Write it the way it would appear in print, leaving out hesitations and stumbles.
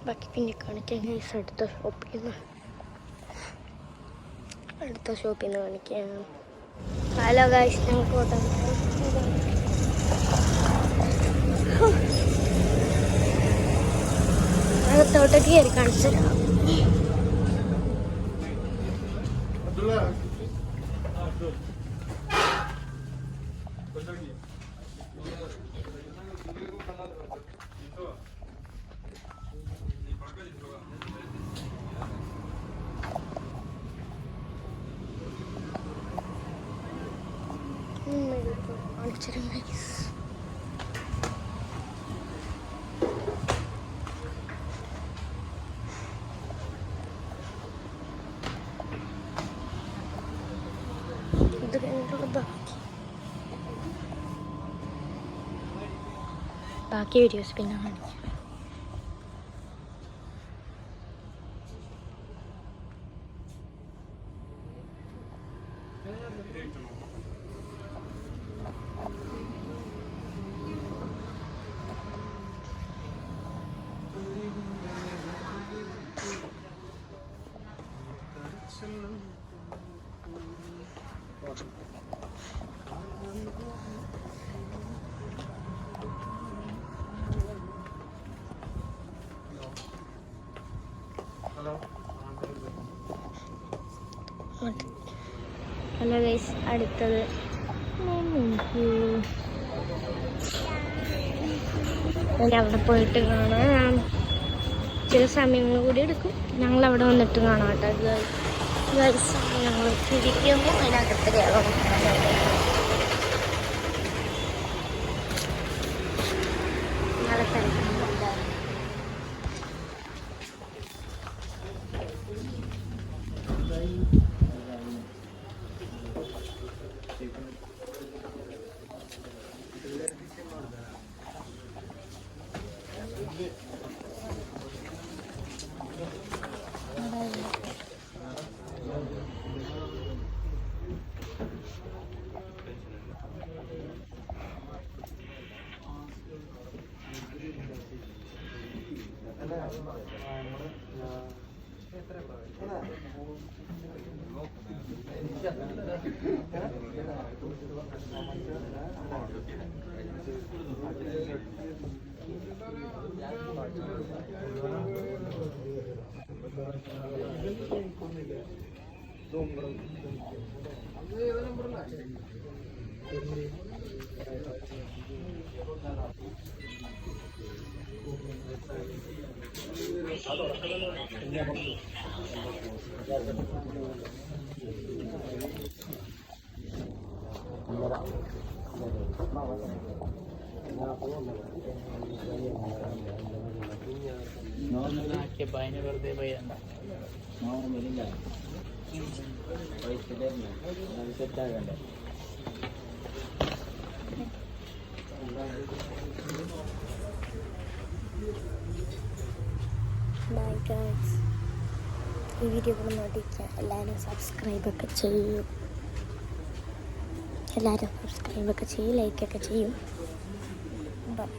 ബാക്കി പിന്നെ കാണിക്കാൻ ഗൈസ് അടുത്ത ഷോപ്പിൽ നിന്ന് കാണിക്കാം. ഹലോ ഗൈസ്, ഞങ്ങൾക്ക് ഓട്ടം അകത്തോട്ടേക്ക് കയറി കാണിച്ചു തരാം. ബാക്കി വീഡിയോസ് പിന്നെ കാണിക്കാം. ഹലോ ഗൈസ്, അടുത്തത് അവിടെ പോയിട്ട് കാണാം. ചില സമയങ്ങൾ കൂടി എടുക്കും. ഞങ്ങൾ അവിടെ വന്നിട്ട് കാണാം കേട്ടോ ഗൈസ്. ഞങ്ങൾ തിരിക്കുമ്പോൾ അതിനകത്ത് കയറും. നല്ല തിരക്കുന്നുണ്ട്. വെറുതെ പോയണ്ട നോർമലില്ല പൈസ സെറ്റാകണ്ടേ. ബൈ ഗൈസ്, ഈ വീഡിയോ നോട്ടിരിക്കുക. എല്ലാവരും സബ്സ്ക്രൈബൊക്കെ ചെയ്യും. ലൈക്കൊക്കെ ചെയ്യും. ബൈ.